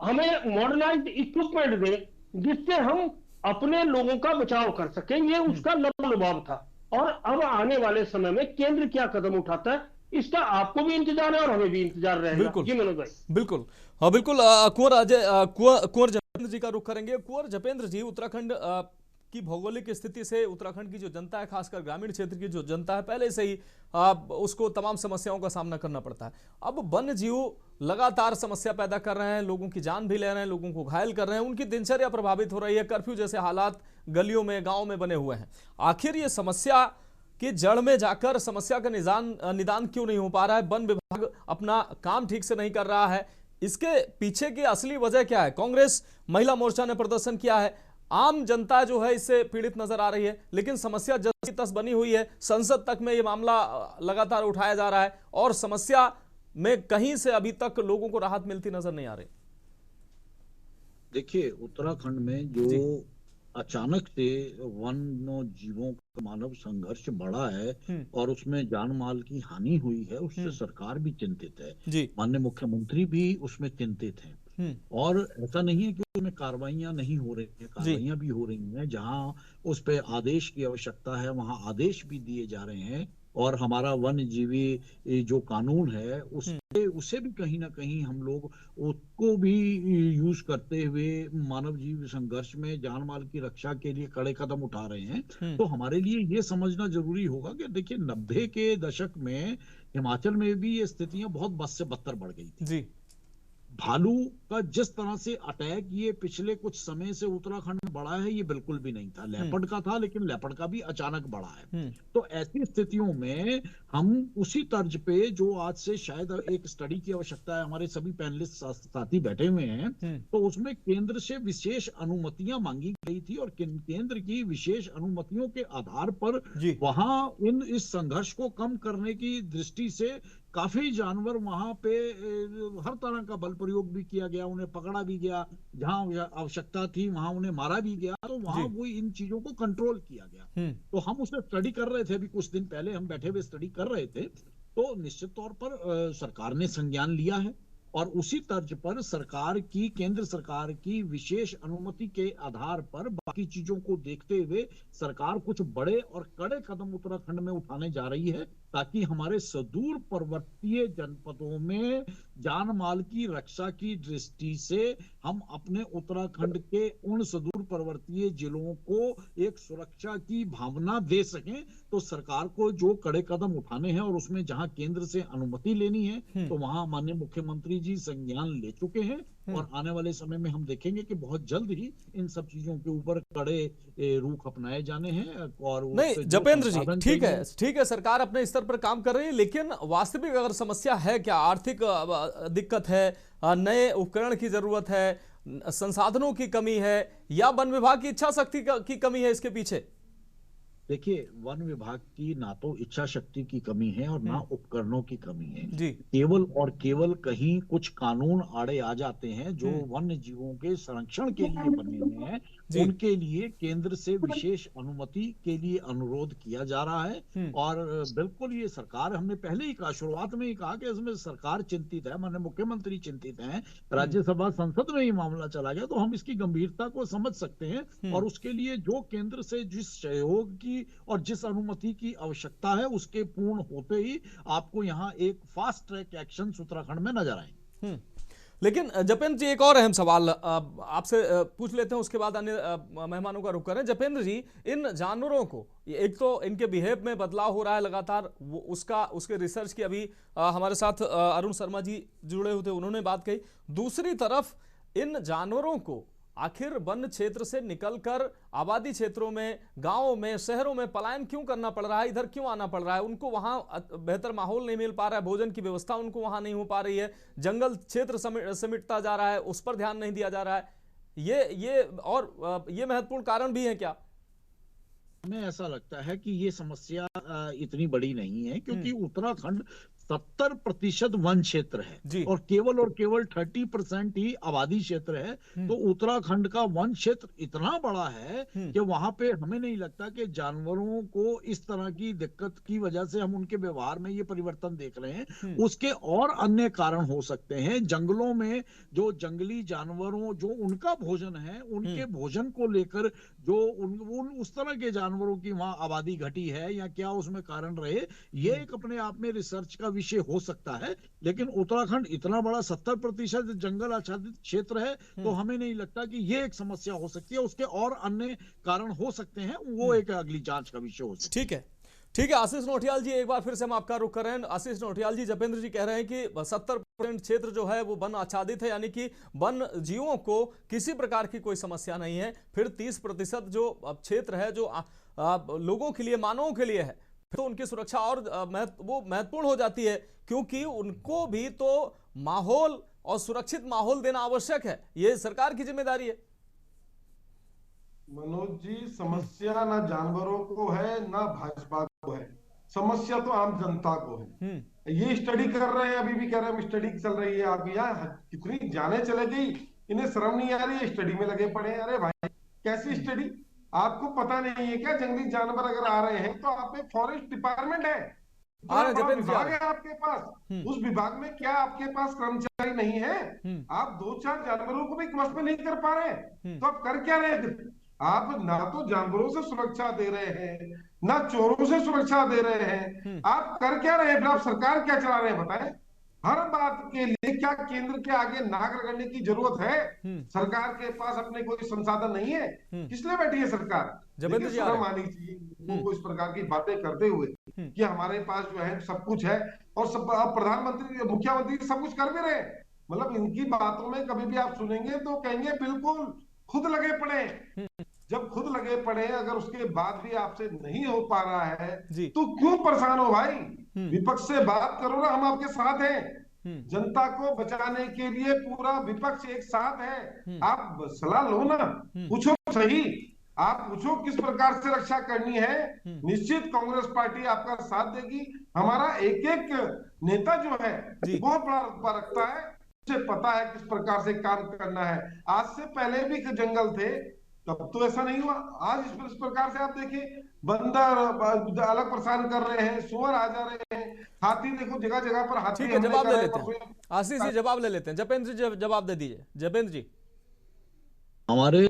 हमें मॉडर्नाइज्ड इक्विपमेंट दे जिससे हम अपने लोगों का बचाव कर सकें। ये उसका लबलबाव था। और अब आने वाले समय में केंद्र क्या कदम उठाता है इसका आपको भी इंतजार है और हमें भी इंतजार रहेगा। जी मनोज भाई। बिल्कुल, हाँ बिल्कुल। कुंवर जपेंद्र जी का रुख करेंगे। कुंवर जपेंद्र जी, उत्तराखंड की भौगोलिक स्थिति से उत्तराखंड की जो जनता है, खासकर ग्रामीण क्षेत्र की जो जनता है, पहले से ही उसको तमाम समस्याओं का सामना करना पड़ता है। अब वन्य जीव लगातार समस्या पैदा कर रहे हैं, लोगों की जान भी ले रहे हैं, लोगों को घायल कर रहे हैं, उनकी दिनचर्या प्रभावित हो रही है, कर्फ्यू जैसे हालात गलियों में, गाँव में बने हुए हैं। आखिर ये समस्या की जड़ में जाकर समस्या का निदान क्यों नहीं हो पा रहा है? वन विभाग अपना काम ठीक से नहीं कर रहा है। इसके पीछे की असली वजह क्या है? कांग्रेस, महिला मोर्चा ने प्रदर्शन किया है, आम जनता जो है इससे पीड़ित नजर आ रही है, लेकिन समस्या जस की तस बनी हुई है। संसद तक में ये मामला लगातार उठाया जा रहा है और समस्या में कहीं से अभी तक लोगों को राहत मिलती नजर नहीं आ रही। देखिए, उत्तराखंड में जो अचानक से वन्य जीवों का मानव संघर्ष बढ़ा है और उसमें जान माल की हानि हुई है, उससे सरकार भी चिंतित है, माननीय मुख्यमंत्री भी उसमें चिंतित हैं। और ऐसा नहीं है कि उसमें कार्रवाइयां नहीं हो रही है, कार्रवाइयां भी हो रही हैं। जहां उस पे आदेश की आवश्यकता है वहां आदेश भी दिए जा रहे हैं। और हमारा वन्य जीवी जो कानून है उसे भी कहीं ना कहीं हम लोग उसको भी यूज करते हुए मानव जीव संघर्ष में जान माल की रक्षा के लिए कड़े कदम उठा रहे हैं। तो हमारे लिए ये समझना जरूरी होगा कि देखिए 90 के दशक में हिमाचल में भी ये स्थितियां बहुत बद से बदतर बढ़ गई थी जी। भालू का जिस तरह से अटैक ये पिछले कुछ समय से उत्तराखंड में बढ़ा है ये बिल्कुल भी नहीं था। लेपर्ड का था, लेकिन लेपर्ड का भी अचानक बढ़ा है। तो ऐसी स्थितियों में हम उसी तर्ज पे जो आज से शायद एक स्टडी की आवश्यकता है, हमारे सभी पैनलिस्ट साथी बैठे हुए हैं, तो उसमें केंद्र से विशेष अनुमतियां मांगी गई थी और केंद्र की विशेष अनुमतियों के आधार पर वहां इस संघर्ष को कम करने की दृष्टि से काफी जानवर वहां पे हर तरह का बल प्रयोग भी किया गया, उन्हें पकड़ा भी गया, जहां आवश्यकता थी वहां उन्हें मारा भी गया। तो वहां वो इन चीजों को कंट्रोल किया गया। तो हम उसे स्टडी कर रहे थे, अभी कुछ दिन पहले हम बैठे हुए स्टडी कर रहे थे। तो निश्चित तौर पर सरकार ने संज्ञान लिया है और उसी तर्ज पर केंद्र सरकार की विशेष अनुमति के आधार पर बाकी चीजों को देखते हुए सरकार कुछ बड़े और कड़े कदम उत्तराखंड में उठाने जा रही है, ताकि हमारे सुदूर पर्वतीय जनपदों में जान माल की रक्षा की दृष्टि से हम अपने उत्तराखंड के उन सुदूर पर्वतीय जिलों को एक सुरक्षा की भावना दे सकें। तो सरकार को जो कड़े कदम उठाने हैं और उसमें जहां केंद्र से अनुमति लेनी है तो वहां माननीय मुख्यमंत्री जी संज्ञान ले चुके हैं और आने वाले समय में हम देखेंगे कि बहुत जल्द ही इन सब चीजों के ऊपर कड़े रुख अपनाए जाने हैं। और नहीं जपेंद्र जी, ठीक है, सरकार अपने स्तर पर काम कर रही है, लेकिन वास्तविक अगर समस्या है क्या, आर्थिक दिक्कत है, नए उपकरण की जरूरत है, संसाधनों की कमी है, या वन विभाग की इच्छा शक्ति की कमी है इसके पीछे? देखिए, वन विभाग की ना तो इच्छा शक्ति की कमी है और ना उपकरणों की कमी है। केवल और केवल कहीं कुछ कानून आड़े आ जाते हैं जो वन्य जीवों के संरक्षण के लिए बने हुए हैं, उनके लिए केंद्र से विशेष अनुमति के लिए अनुरोध किया जा रहा है। और बिल्कुल ये सरकार, हमने पहले ही कहा, शुरुआत में ही कहा कि इसमें सरकार चिंतित है, माननीय मुख्यमंत्री चिंतित हैं, राज्यसभा संसद में ये मामला चला गया, तो हम इसकी गंभीरता को समझ सकते हैं। और उसके लिए जो केंद्र से जिस सहयोग की और जिस अनुमति की आवश्यकता है उसके पूर्ण होते ही आपको यहाँ एक फास्ट ट्रैक एक्शन उत्तराखंड में नजर आएंगे। लेकिन जपेंद्र जी, एक और अहम सवाल आपसे पूछ लेते हैं, उसके बाद अन्य मेहमानों का रुख करें। जपेंद्र जी, इन जानवरों को, एक तो इनके बिहेव में बदलाव हो रहा है लगातार, उसके रिसर्च की अभी हमारे साथ अरुण शर्मा जी जुड़े हुए थे, उन्होंने बात कही। दूसरी तरफ इन जानवरों को आखिर वन क्षेत्र से निकलकर आबादी क्षेत्रों में, गांवों में, शहरों में पलायन क्यों करना पड़ रहा है, इधर क्यों आना पड़ रहा है? उनको वहां बेहतर माहौल नहीं मिल पा रहा है, भोजन की व्यवस्था उनको वहां नहीं हो पा रही है, जंगल क्षेत्र समिटता जा रहा है, उस पर ध्यान नहीं दिया जा रहा है। ये महत्वपूर्ण कारण भी है क्या? हमें ऐसा लगता है कि ये समस्या इतनी बड़ी नहीं है, क्योंकि उत्तराखंड 70% वन क्षेत्र है और केवल 30% ही आबादी क्षेत्र है। तो उत्तराखंड का वन क्षेत्र इतना बड़ा है कि वहां पे हमें नहीं लगता कि जानवरों को इस तरह की दिक्कत की वजह से हम उनके व्यवहार में ये परिवर्तन देख रहे हैं। उसके और अन्य कारण हो सकते हैं। जंगलों में जो जंगली जानवरों, जो उनका भोजन है, उनके भोजन को लेकर जो उस तरह के जानवरों की वहां आबादी घटी है या क्या उसमें कारण रहे, ये एक अपने आप में रिसर्च का विषय हो सकता है। लेकिन उत्तराखंड इतना बड़ा 70% जंगल आच्छादित क्षेत्र है, तो हमें नहीं लगता कि ये एक समस्या हो सकती है। उसके और अन्य कारण हो सकते हैं, वो एक अगली जांच का विषय हो सकता है। ठीक है। आशीष नौटियाल जी, एक बार फिर से हम आपका रुख कर रहे हैं। आशीष नौटियाल जी, जपेंद्र जी कह रहे हैं कि 70% क्षेत्र जो है वो वन आच्छादित है, यानी कि वन जीवों को किसी प्रकार की कोई समस्या नहीं है। फिर 30% जो क्षेत्र है जो लोगों के लिए, मानवों के लिए है, तो उनकी सुरक्षा और वो महत्वपूर्ण हो जाती है, क्योंकि उनको भी तो माहौल और सुरक्षित माहौल देना आवश्यक है। ये सरकार की जिम्मेदारी है। मनोज जी, समस्या ना जानवरों को है ना भाजपा को है, समस्या तो आम जनता को है। ये स्टडी कर रहे हैं, अभी भी कह रहे हैं स्टडी चल रही है। आप यहाँ कितनी जाने चले गई, इन्हें शर्म नहीं आ रही है, स्टडी में लगे पड़े हैं। अरे भाई, कैसी स्टडी? आपको पता नहीं है क्या? जंगली जानवर अगर आ रहे हैं तो आप में फॉरेस्ट डिपार्टमेंट है, विभाग है आपके पास, उस विभाग में क्या आपके पास कर्मचारी नहीं है? आप 2-4 जानवरों को भी वश में नहीं कर पा रहे, तो आप कर क्या रहे? आप ना तो जानवरों से सुरक्षा दे रहे हैं, ना चोरों से सुरक्षा दे रहे हैं। आप कर क्या रहे हैं? आप सरकार क्या चला रहे हैं बताएं? हर बात के लिए क्या केंद्र के आगे नाक रगड़ने की जरूरत है? सरकार के पास अपने कोई संसाधन नहीं है, किस लिए बैठी है सरकार? लेकिन शर्म आनी चाहिए लोगों को इस प्रकार की बातें करते हुए कि हमारे पास जो है सब कुछ है और सब प्रधानमंत्री मुख्यमंत्री सब कुछ कर भी रहे। मतलब इनकी बातों में कभी भी आप सुनेंगे तो कहेंगे बिल्कुल खुद लगे पड़े। जब खुद लगे पड़े अगर उसके बाद भी आपसे नहीं हो पा रहा है तो क्यों परेशान हो भाई? विपक्ष से बात करो ना, हम आपके साथ हैं। जनता को बचाने के लिए पूरा विपक्ष एक साथ है। आप सलाह लो ना, पूछो सही, आप पूछो किस प्रकार से रक्षा करनी है। निश्चित कांग्रेस पार्टी आपका साथ देगी। हमारा एक एक नेता जो है बहुत बड़ा रुतबा रखता है, उसे पता है किस प्रकार से काम करना है। आज से पहले भी जंगल थे, तब तो ऐसा नहीं हुआ। आज इस प्रकार से आप देखिए, बंदर अलग परेशान कर रहे हैं, सुअर आ जा रहे हैं, हाथी देखो जगह जगह पर हाथी। ठीक है, जवाब ले लेते हैं, आशीष जी जवाब ले लेते हैं। जपेंद्र जी जवाब दे दीजिए। जपेंद्र जी, हमारे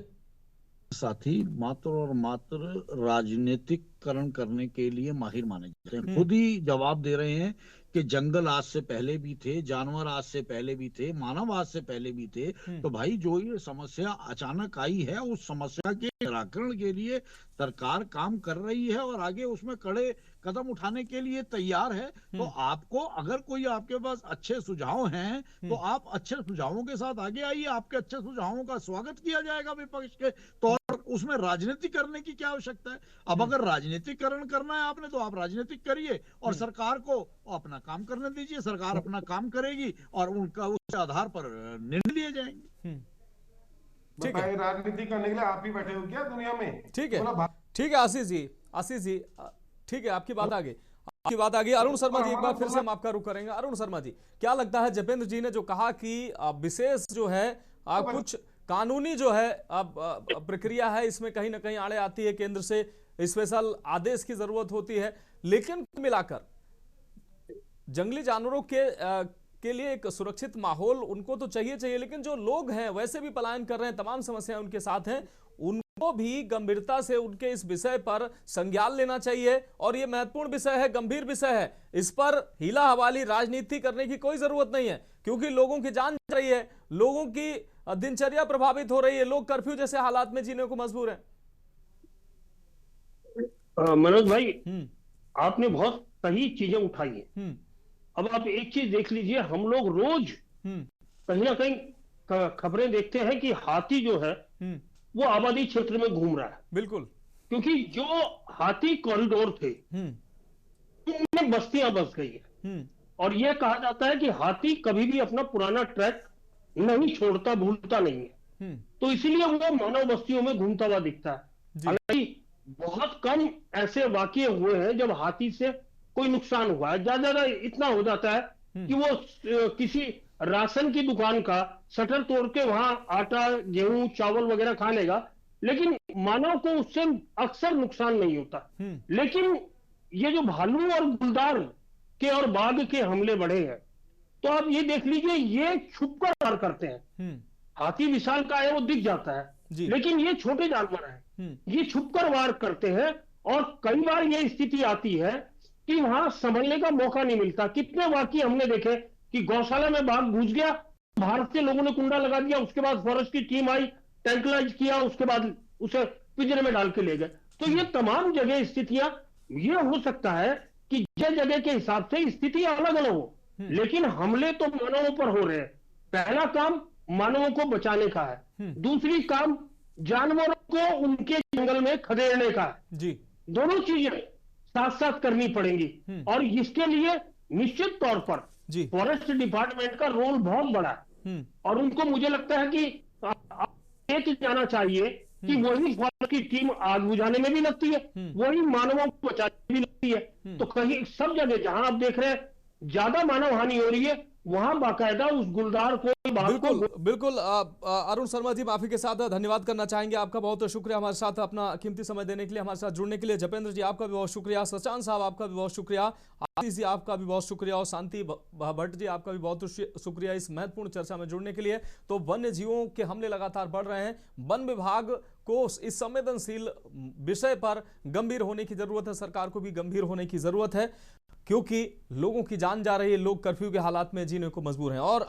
साथी मात्र और मात्र राजनीतिकरण करने के लिए माहिर माने जाते हैं। खुद ही जवाब दे रहे हैं कि जंगल आज से पहले भी थे, जानवर आज से पहले भी थे, मानव आज से पहले भी थे। तो भाई जो ये समस्या अचानक आई है, उस समस्या के निराकरण के लिए सरकार काम कर रही है और आगे उसमें कड़े कदम उठाने के लिए तैयार है। तो आपको अगर कोई आपके पास अच्छे सुझाव हैं तो आप अच्छे सुझावों के साथ आगे आइए। आपके अच्छे सुझावों का स्वागत किया जाएगा विपक्ष के तौर पर। उसमें राजनीति करने की क्या आवश्यकता है? अब अगर राजनीतिकरण करना है आपने तो आप राजनीतिक करिए और सरकार को अपना काम करने दीजिए। सरकार अपना काम करेगी और उनका उस आधार पर निर्णय लिए जाएंगे। ठीक है, राजनीति करने के लिए आप ही बैठे हो क्या दुनिया में? ठीक है, ठीक है आशीष जी, आशीष जी ठीक है, आपकी बात आ गई, आपकी बात आ गई। अरुण शर्मा जी, एक बार फिर से हम आपका रुख करेंगे। अरुण शर्मा जी, क्या लगता है जपेंद्र जी ने जो कहा कि विशेष जो है कुछ कानूनी जो है अब प्रक्रिया है, इसमें कहीं ना कहीं आड़े आती है, केंद्र से स्पेशल आदेश की जरूरत होती है, लेकिन मिलाकर जंगली जानवरों के लिए एक सुरक्षित माहौल उनको तो चाहिए, लेकिन जो लोग हैं वैसे भी पलायन कर रहे हैं, तमाम समस्याएं उनके साथ हैं, उनको भी गंभीरता से उनके इस विषय पर संज्ञान लेना चाहिए। और ये महत्वपूर्ण विषय है, गंभीर विषय है, इस पर हीला हवाली राजनीति करने की कोई जरूरत नहीं है, क्योंकि लोगों की जान जा रही है, लोगों की दिनचर्या प्रभावित हो रही है, लोग कर्फ्यू जैसे हालात में जीने को मजबूर हैं। मनोज भाई, आपने बहुत सही चीजें उठाई है। अब आप एक चीज देख लीजिए, हम लोग रोज कहीं ना कहीं खबरें देखते हैं कि हाथी जो है वो आबादी क्षेत्र में घूम रहा है। बिल्कुल, क्योंकि जो हाथी कॉरिडोर थे उनमें बस्तियां बस गई है और यह कहा जाता है कि हाथी कभी भी अपना पुराना ट्रैक नहीं छोड़ता, भूलता नहीं है। तो इसीलिए वो मानव बस्तियों में घूमता हुआ दिखता है। हालांकि बहुत कम ऐसे वाकये हुए हैं जब हाथी से कोई नुकसान हुआ है। ज्यादा इतना हो जाता है कि वो किसी राशन की दुकान का शटर तोड़ के वहां आटा, गेहूं, चावल वगैरह खा लेगा, लेकिन मानव को उससे अक्सर नुकसान नहीं होता। लेकिन ये जो भालू और गुलदार के और बाघ के हमले बढ़े हैं, तो आप ये देख लीजिए, ये छुपकर वार करते हैं। हाथी विशाल का है, वो दिख जाता है, लेकिन ये छोटे जानवर हैं, ये छुपकर वार करते हैं। और कई बार ये स्थिति आती है कि वहां संभलने का मौका नहीं मिलता। कितने वाकये हमने देखे कि गौशाला में बाघ घुस गया, भारत के लोगों ने कुंडा लगा दिया, उसके बाद फॉरेस्ट की टीम आई, टैंकलाइज किया, उसके बाद उसे पिंजरे में डाल के ले गए। तो ये तमाम जगह स्थितियां, ये हो सकता है कि जगह के हिसाब से स्थिति अलग अलग हो, लेकिन हमले तो मानवों पर हो रहे हैं। पहला काम मानवों को बचाने का है, दूसरी काम जानवरों को उनके जंगल में खदेड़ने का है। जी, दोनों चीजें साथ साथ करनी पड़ेंगी और इसके लिए निश्चित तौर पर फॉरेस्ट डिपार्टमेंट का रोल बहुत बड़ा है। और उनको मुझे लगता है कि एक जाना चाहिए कि वही फॉरेस्ट की टीम आग बुझाने में भी लगती है, वही मानवों को बचाने में भी लगती है। तो कहीं सब जगह जहां आप देख रहे हैं ज्यादा मानव हानि हो रही है, वहां बाकायदा उस गुलदार को बिल्कुल अरुण शर्मा जी, माफी के साथ धन्यवाद करना चाहेंगे आपका। बहुत शुक्रिया हमारे साथ अपना कीमती समय देने के लिए, हमारे साथ जुड़ने के लिए। जपेंद्र जी आपका भी बहुत शुक्रिया, सचान साहब आपका भी बहुत शुक्रिया, आशीष जी आपका भी बहुत शुक्रिया और शांति भट्ट जी आपका भी बहुत शुक्रिया इस महत्वपूर्ण चर्चा में जुड़ने के लिए। तो वन्य जीवों के हमले लगातार बढ़ रहे हैं, वन विभाग को इस संवेदनशील विषय पर गंभीर होने की जरूरत है, सरकार को भी गंभीर होने की जरूरत है, क्योंकि लोगों की जान जा रही है, लोग कर्फ्यू के हालात में जीने को मजबूर हैं। और